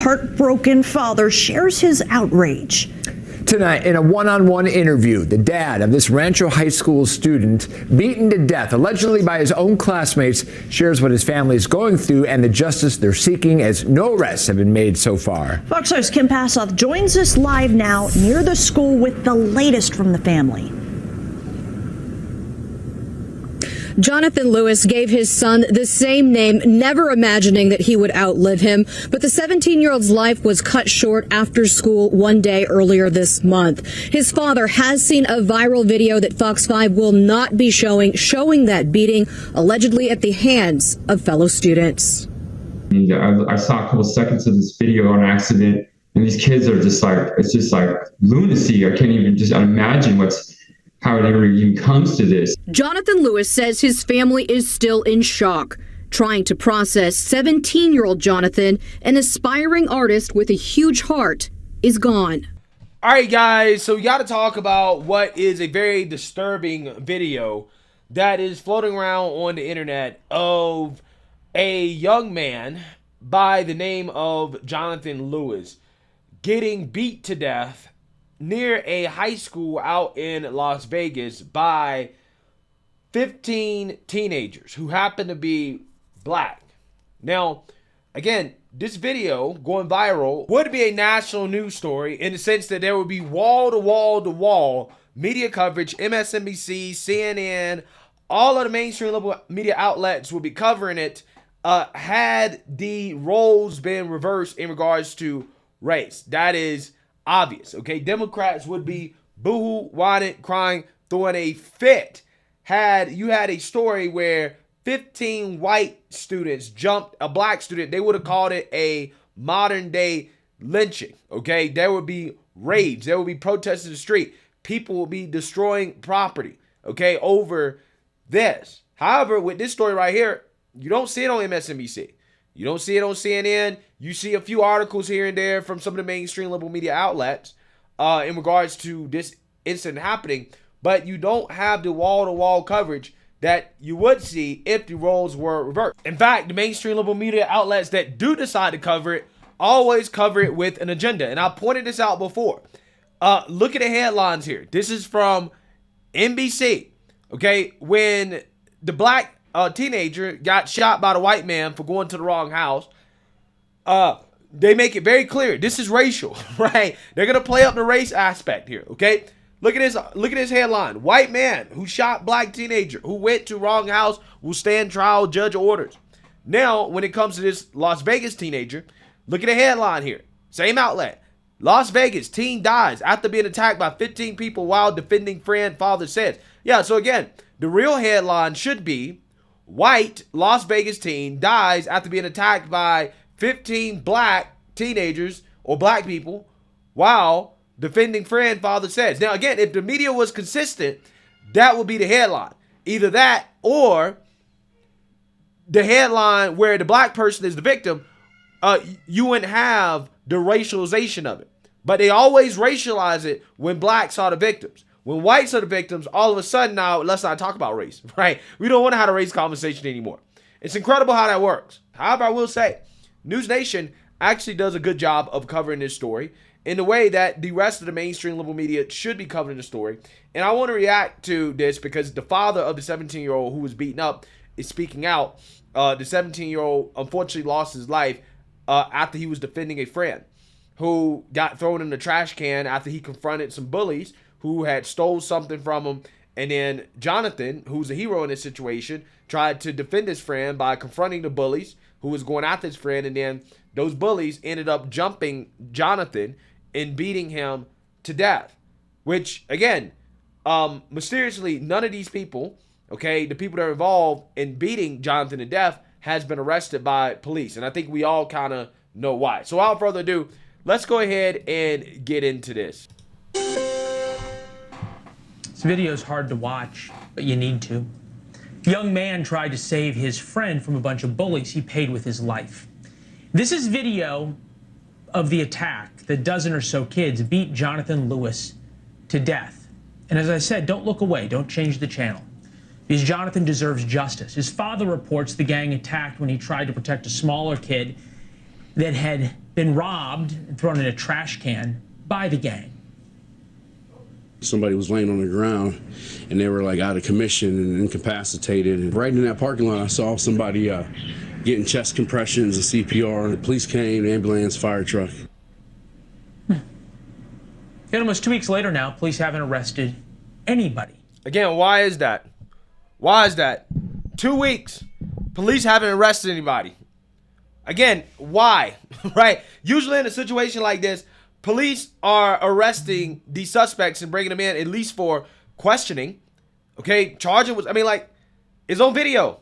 Heartbroken father shares his outrage. Tonight, in a one-on-one interview, the dad of this Rancho High School student, beaten to death, allegedly by his own classmates, shares what his family is going through and the justice they're seeking, as no arrests have been made so far. Fox 5's Kim Passoff joins us live now near the school with the latest from the family. Jonathan Lewis gave his son the same name, never imagining that he would outlive him. But the 17-year-old's life was cut short after school one day earlier this month. His father has seen a viral video that Fox 5 will not be showing that beating, allegedly at the hands of fellow students. I saw a couple seconds of this video on accident, and these kids are just like, it's just like lunacy. I can't even just imagine how it ever even comes to this. Jonathan Lewis says his family is still in shock, trying to process 17-year-old Jonathan, an aspiring artist with a huge heart, is gone. All right, guys, so we got to talk about what is a very disturbing video that is floating around on the internet of a young man by the name of Jonathan Lewis getting beat to death near a high school out in Las Vegas by 15 teenagers who happen to be black. Now, again, this video going viral would be a national news story in the sense that there would be wall-to-wall media coverage. MSNBC, CNN, all of the mainstream level media outlets would be covering it had the roles been reversed in regards to race. That is obvious, okay? Democrats would be boohoo, whining, crying, throwing a fit. Had you had a story where 15 white students jumped a black student, they would have called it a modern day lynching, okay? There would be rage. There would be protests in the street. People will be destroying property, okay, over this. However, with this story right here, you don't see it on MSNBC. You don't see it on CNN. You see a few articles here and there from some of the mainstream liberal media outlets in regards to this incident happening, but you don't have the wall-to-wall coverage that you would see if the roles were reversed. In fact, the mainstream liberal media outlets that do decide to cover it always cover it with an agenda, and I pointed this out before. Look at the headlines here. This is from NBC, okay? When the black teenager got shot by the white man for going to the wrong house, they make it very clear this is racial, right? They're gonna play up the race aspect here, okay? Look at this headline: white man who shot black teenager who went to wrong house will stand trial, judge orders. Now, when it comes to this Las Vegas teenager, look at the headline here. Same outlet: Las Vegas teen dies after being attacked by 15 people while defending friend, father says. Yeah, so again, the real headline should be white Las Vegas teen dies after being attacked by 15 black teenagers or black people while defending friend, father says. Now, again, if the media was consistent, that would be the headline. Either that or the headline where the black person is the victim, you wouldn't have the racialization of it. But they always racialize it when blacks are the victims. When whites are the victims, all of a sudden now, let's not talk about race, right? We don't want to have a race conversation anymore. It's incredible how that works. However, I will say, News Nation actually does a good job of covering this story in the way that the rest of the mainstream liberal media should be covering the story. And I want to react to this because the father of the 17-year-old who was beaten up is speaking out. The 17-year-old unfortunately lost his life after he was defending a friend who got thrown in the trash can after he confronted some bullies who had stole something from him. And then Jonathan, who's a hero in this situation, tried to defend his friend by confronting the bullies who was going after his friend. And then those bullies ended up jumping Jonathan and beating him to death. Which, again, mysteriously, none of these people, okay, the people that are involved in beating Jonathan to death has been arrested by police. And I think we all kind of know why. So without further ado, let's go ahead and get into this. This video is hard to watch, but you need to. A young man tried to save his friend from a bunch of bullies he paid with his life. This is video of the attack. The dozen or so kids beat Jonathan Lewis to death. And as I said, don't look away. Don't change the channel. Because Jonathan deserves justice. His father reports the gang attacked when he tried to protect a smaller kid that had been robbed and thrown in a trash can by the gang. Somebody was laying on the ground and they were like out of commission and incapacitated. And right in that parking lot, I saw somebody getting chest compressions and CPR. The police came, ambulance, fire truck. Yet almost 2 weeks later now, police haven't arrested anybody. Again, why is that? Why is that? 2 weeks, police haven't arrested anybody. Again, why? Right? Usually in a situation like this, police are arresting the suspects and bringing them in at least for questioning. Okay, charging was, it's on video.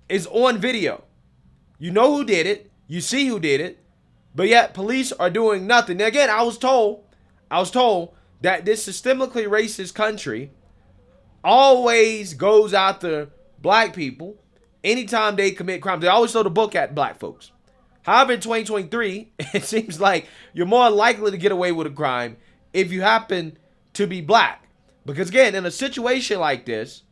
It's on video. You know who did it. You see who did it. But yet police are doing nothing. Now again, I was told that this systemically racist country always goes after black people anytime they commit crimes. They always throw the book at black folks. However, in 2023, it seems like you're more likely to get away with a crime if you happen to be black. Because again, in a situation like this,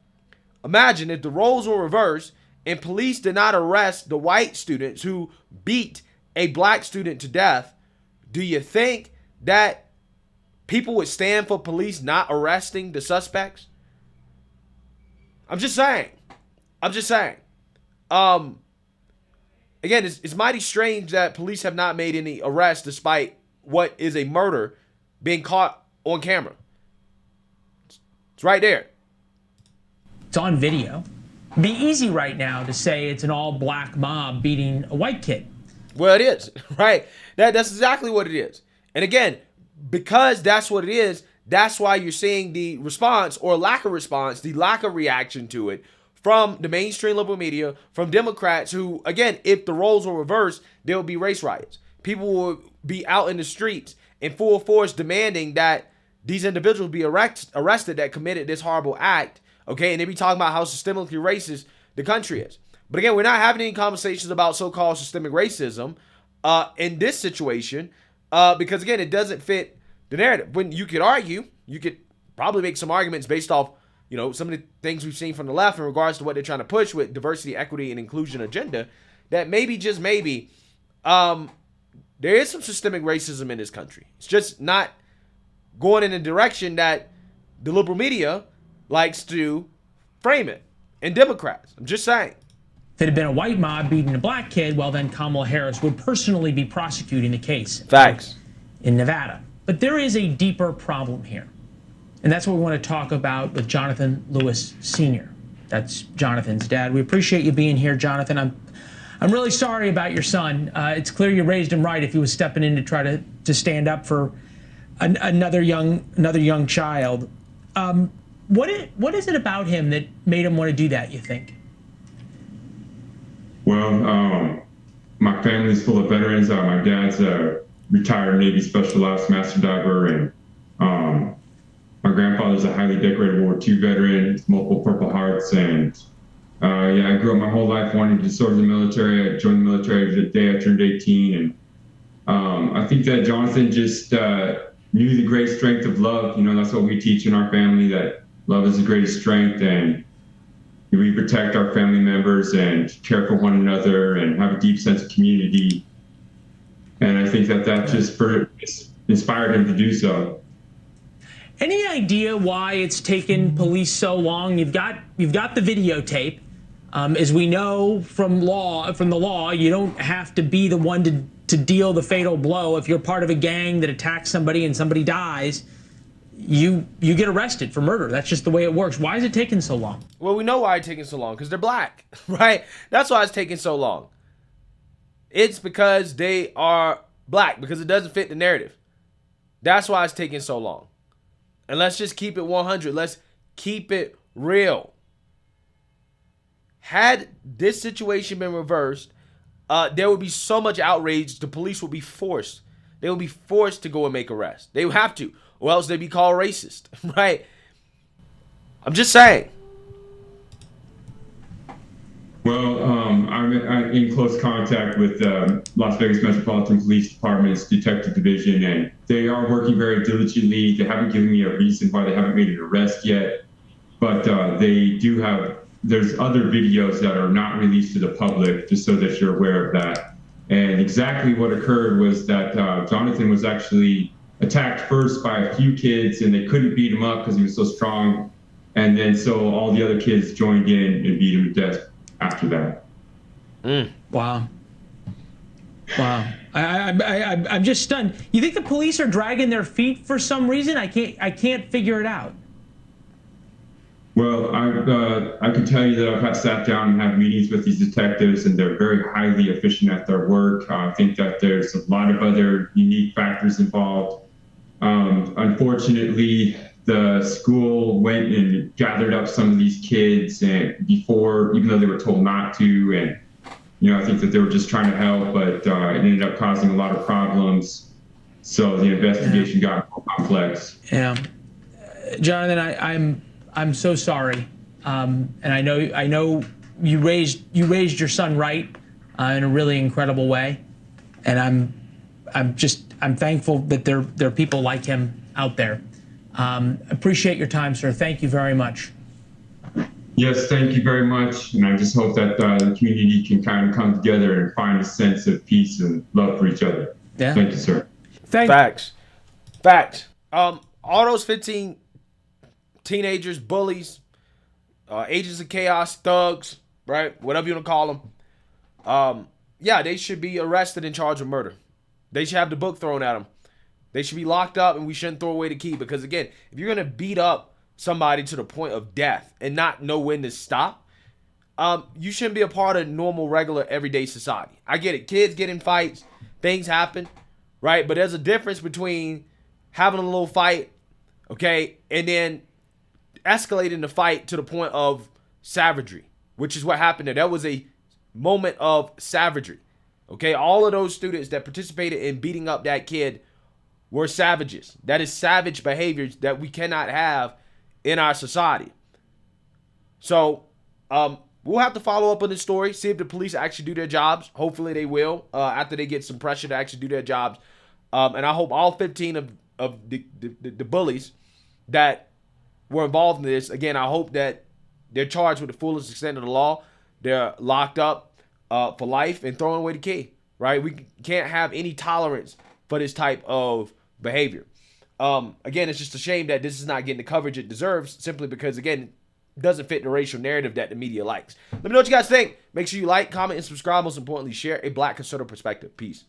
imagine if the roles were reversed and police did not arrest the white students who beat a black student to death. Do you think that people would stand for police not arresting the suspects? I'm just saying. Again, it's mighty strange that police have not made any arrests despite what is a murder being caught on camera. It's right there. It's on video. It'd be easy right now to say it's an all-black mob beating a white kid. Well, it is, right? That's exactly what it is. And again, because that's what it is, that's why you're seeing the response or lack of response, the lack of reaction to it from the mainstream liberal media, from Democrats who, again, if the roles were reversed, there would be race riots. People would be out in the streets in full force demanding that these individuals be arrested that committed this horrible act, okay? And they be talking about how systemically racist the country is. But again, we're not having any conversations about so-called systemic racism in this situation because, again, it doesn't fit the narrative. When you could argue, you could probably make some arguments based off, some of the things we've seen from the left in regards to what they're trying to push with diversity, equity, and inclusion agenda, that maybe, just maybe, there is some systemic racism in this country. It's just not going in the direction that the liberal media likes to frame it, and Democrats. I'm just saying. If it had been a white mob beating a black kid, well, then Kamala Harris would personally be prosecuting the case. Facts. In Nevada. But there is a deeper problem here. And that's what we want to talk about with Jonathan Lewis Sr. That's Jonathan's dad. We appreciate you being here, Jonathan. I'm really sorry about your son. It's clear you raised him right if he was stepping in to try to stand up for another young child. What is it about him that made him want to do that, you think? Well, my family's full of veterans. My dad's a retired Navy Special Ops Master Diver, and my grandfather's a highly decorated World War II veteran, multiple Purple Hearts, and I grew up my whole life wanting to serve in the military. I joined the military the day I turned 18, and I think that Jonathan just knew the great strength of love. That's what we teach in our family, that love is the greatest strength, and we protect our family members and care for one another and have a deep sense of community. And I think that just inspired him to do so. Any idea why it's taken police so long? You've got the videotape. As we know from the law, you don't have to be the one to deal the fatal blow. If you're part of a gang that attacks somebody and somebody dies, you get arrested for murder. That's just the way it works. Why is it taking so long? Well, we know why it's taking so long, because they're black, right? That's why it's taking so long. It's because they are black, because it doesn't fit the narrative. That's why it's taking so long. And let's just keep it 100. Let's keep it real. Had this situation been reversed, there would be so much outrage, the police would be forced. They would be forced to go and make arrests. They would have to, or else they'd be called racist, right? I'm just saying. Well, I'm in close contact with Las Vegas Metropolitan Police Department's Detective Division, and they are working very diligently. They haven't given me a reason why they haven't made an arrest yet, but they do have, there's other videos that are not released to the public, just so that you're aware of that. And exactly what occurred was that Jonathan was actually attacked first by a few kids, and they couldn't beat him up because he was so strong. And then so all the other kids joined in and beat him to death after that. Wow. Wow. I'm just stunned. You think the police are dragging their feet for some reason? I can't figure it out. Well, I can tell you that I've had sat down and have meetings with these detectives, and they're very highly efficient at their work. I think that there's a lot of other unique factors involved. Unfortunately, the school went and gathered up some of these kids and before, even though they were told not to, and I think that they were just trying to help, but it ended up causing a lot of problems. So the investigation got more complex. Yeah, Jonathan, I'm so sorry, and I know you raised your son right in a really incredible way, and I'm thankful that there are people like him out there. Appreciate your time, sir. Thank you very much. Yes, thank you very much. And I just hope that the community can kind of come together and find a sense of peace and love for each other. Yeah. Thank you, sir. Facts. All those 15 teenagers, bullies, agents of chaos, thugs, right? Whatever you want to call them. Yeah, they should be arrested and charged with murder. They should have the book thrown at them. They should be locked up, and we shouldn't throw away the key. Because, again, if you're going to beat up somebody to the point of death and not know when to stop, you shouldn't be a part of normal, regular, everyday society. I get it. Kids get in fights. Things happen, right? But there's a difference between having a little fight, okay, and then escalating the fight to the point of savagery, which is what happened there. That was a moment of savagery, okay? All of those students that participated in beating up that kid were savages. That is savage behaviors that we cannot have in our society. So we'll have to follow up on this story, see if the police actually do their jobs. Hopefully they will after they get some pressure to actually do their jobs. And I hope all 15 of the bullies that were involved in this, again, I hope that they're charged with the fullest extent of the law. They're locked up for life and throwing away the key, right? We can't have any tolerance for this type of behavior. Again, it's just a shame that this is not getting the coverage it deserves simply because, again, it doesn't fit the racial narrative that the media likes. Let me know what you guys think. Make sure you like, comment, and subscribe. Most importantly, share a Black conservative perspective. Peace.